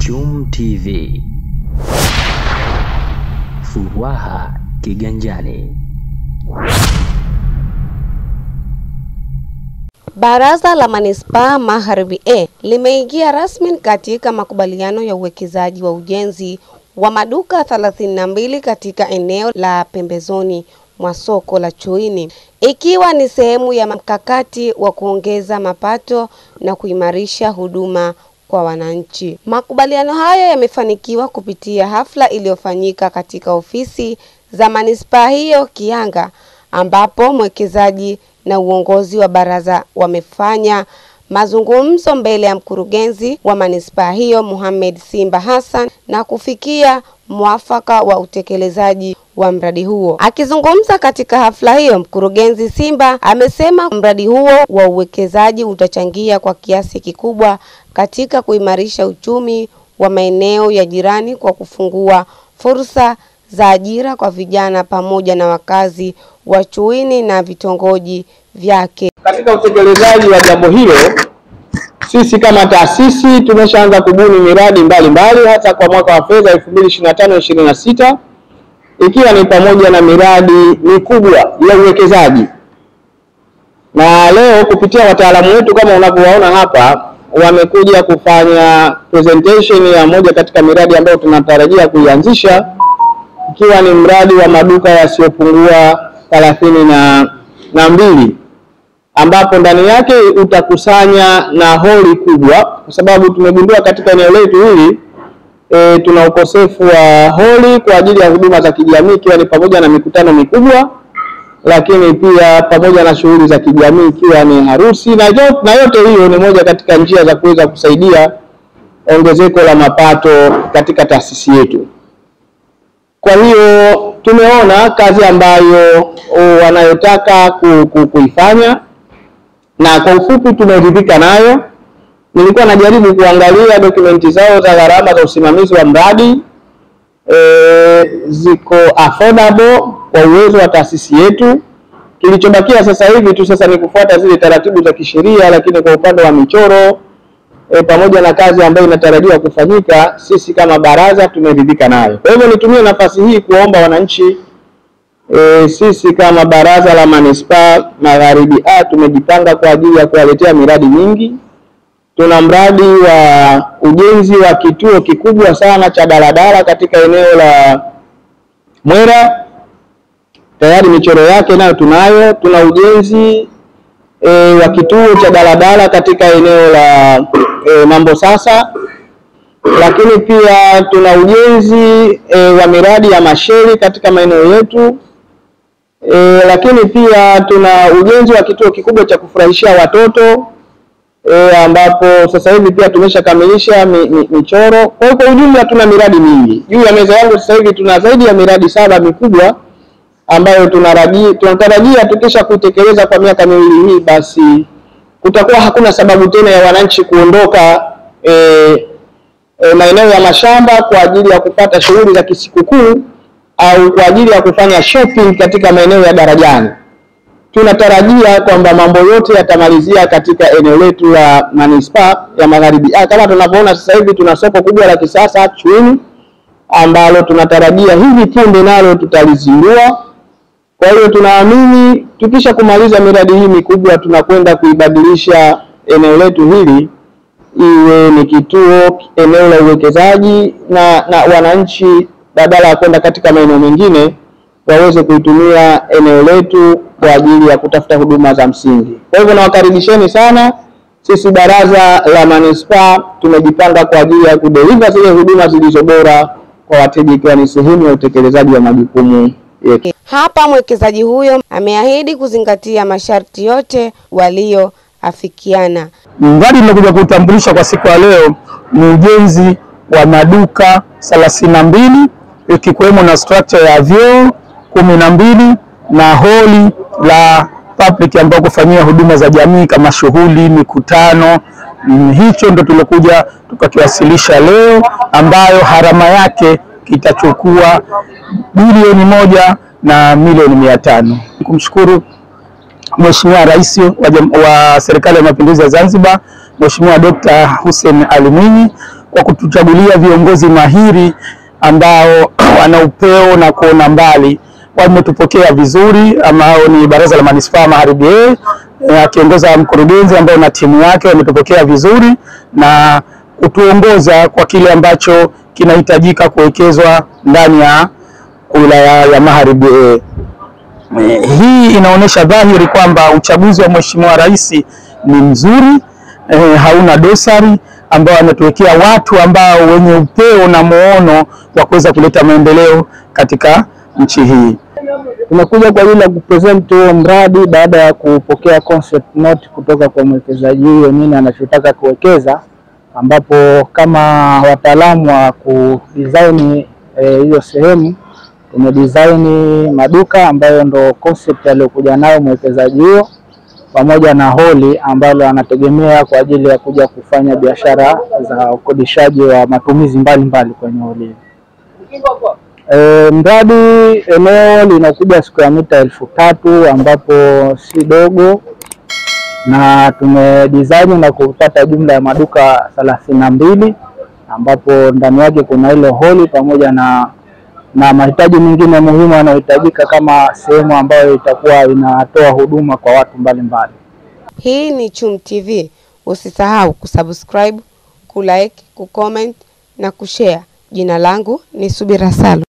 Chum TV. Furaha kiganjani. Baraza la Manispaa Magharibi A limeingia rasmi katika makubaliano ya uwekezaji wa ujenzi wa maduka 32 katika eneo la pembezoni mwa soko la Chuini, ikiwa ni sehemu ya mkakati wa kuongeza mapato na kuimarisha huduma kwa wananchi. Makubaliano hayo yamefanikiwa kupitia hafla iliyofanyika katika ofisi za manispaa hiyo Kianga, ambapo mwekezaji na uongozi wa baraza wamefanya mazungumzo mbele ya mkurugenzi wa manispaa hiyo Mohamed Simba Hassan na kufikia mwafaka wa utekelezaji wa mradi huo. Akizungumza katika hafla hiyo, mkurugenzi Simba amesema mradi huo wa uwekezaji utachangia kwa kiasi kikubwa katika kuimarisha uchumi wa maeneo ya jirani kwa kufungua fursa za ajira kwa vijana pamoja na wakazi wa Chuini na vitongoji vyake. Katika utekelezaji wa jambo hilo, sisi kama taasisi tumeshaanza kubuni miradi mbalimbali hata kwa mwaka wa fedha 2025-26, ikiwa ni pamoja na miradi mikubwa ya uwekezaji. Na leo kupitia wataalamu wetu kama unavyowaona hapa, wamekuja kufanya presentation ya moja katika miradi ambayo tunatarajia kuianzisha, ikiwa ni mradi wa maduka yasiyopungua 32, ambapo ndani yake utakusanya na holi kubwa, kwa sababu tumegundua katika eneo letu hili tuna ukosefu wa holi kwa ajili ya huduma za kijamii, ikiwa ni pamoja na mikutano mikubwa, lakini pia pamoja na shughuli za kijamii ikiwa ni harusi, na yote hiyo ni moja katika njia za kuweza kusaidia ongezeko la mapato katika taasisi yetu. Kwa hiyo tumeona kazi ambayo wanayotaka kuifanya, na kwa ufupi tumeridhika nayo. Nilikuwa najaribu kuangalia dokumenti zao za gharama za usimamizi wa mradi, ziko affordable kwa uwezo wa taasisi yetu. Kilichobakia sasa hivi tu ni kufuata zile taratibu za kisheria, lakini kwa upande wa michoro pamoja na kazi ambayo inatarajiwa kufanyika, sisi kama baraza tumeridhika nayo. Kwa hivyo nitumie nafasi hii kuomba wananchi, sisi kama baraza la Manispaa Magharibi A tumejipanga kwa ajili ya kuwaletea miradi mingi. Tuna mradi wa ujenzi wa kituo kikubwa sana cha daladala katika eneo la Mwera. Tayari michoro yake nayo tunayo. Tuna ujenzi wa kituo cha daladala katika eneo la Mambo Sasa. Lakini pia tuna ujenzi wa miradi ya masheri katika maeneo yetu. Lakini pia tuna ujenzi wa kituo kikubwa cha kufurahishia watoto, ambapo sasa hivi pia tumeshakamilisha michoro. Kwa ujumla tuna miradi mingi. Juu ya meza yangu sasa hivi tuna zaidi ya miradi 7 mikubwa ambayo tunatarajia tukisha kuitekeleza kwa miaka miwili hii, basi kutakuwa hakuna sababu tena ya wananchi kuondoka maeneo ya mashamba kwa ajili ya kupata shughuli za kisikukuu au kwa ajili ya kufanya shopping katika maeneo ya Darajani. Tunatarajia kwamba mambo yote yatamalizia katika eneo letu la Manispaa ya Magharibi A. Kama tunavyoona sasa hivi tuna soko kubwa la kisasa Chuini, ambalo tunatarajia hivi punde nalo tutalizindua. Kwa hiyo tunaamini tukisha kumaliza miradi hii mikubwa, tunakwenda kuibadilisha eneo letu hili iwe ni kituo, eneo la uwekezaji, na wananchi badala ya kwenda katika maeneo mengine waweze kuitumia eneo letu kwa ajili ya kutafuta huduma za msingi. Kwa hivyo nawakaribisheni sana. Sisi baraza la Manispaa tumejipanga kwa ajili ya kudeliver zile huduma zilizo bora kwa wateja, ikiwa ni sehemu ya utekelezaji wa majukumu yetu. Hapa mwekezaji huyo ameahidi kuzingatia masharti yote walioafikiana. Mradi nimekuja kutambulisha kwa siku ya leo ni ujenzi wa maduka 32, ikiwemo na structure ya vyoo 12 na holi la public ambao kufanyia huduma za jamii kama shughuli, mikutano. Hicho ndo tulikuja tukakiwasilisha leo, ambayo harama yake kitachukua bilioni 1 na milioni 500. Kumshukuru Mheshimiwa Rais wa Serikali ya Mapinduzi ya Zanzibar, Mheshimiwa Dr. Hussein Ali Mwinyi kwa kutuchagulia viongozi mahiri ambao wana upeo na kuona mbali. Wametupokea vizuri, ambao ni Baraza la Manispaa Magharibi A, akiongoza mkurugenzi ambao na timu yake wametupokea vizuri na kutuongoza kwa kile ambacho kinahitajika kuwekezwa ndani ya wilaya ya Magharibi A. Hii inaonyesha dhahiri kwamba uchaguzi wa Mheshimiwa Rais ni mzuri, hauna dosari, ambao ametuwekea watu ambao wenye upeo na muono wa kuweza kuleta maendeleo katika nchi hii. Tumekuja kwa ajili ya kupresent huo mradi baada ya kupokea concept note kutoka kwa mwekezaji huyo nini anachotaka kuwekeza, ambapo kama wataalamu wa kudesign hiyo sehemu tumedesign maduka ambayo ndo concept aliyokuja nayo mwekezaji huyo, pamoja na holi ambalo anategemea kwa ajili ya kuja kufanya biashara za ukodishaji wa matumizi mbalimbali kwenye holi. Mradi eneo linakuja square mita 3000 ambapo si dogo, na tumedesign na kupata jumla ya maduka 32 ambapo ndani yake kuna ile holi pamoja na mahitaji mengine muhimu yanayohitajika kama sehemu ambayo itakuwa inatoa huduma kwa watu mbalimbali. Hii ni Chum TV. Usisahau kusubscribe, kulike, kucomment na kushare. Jina langu ni Subira Salu.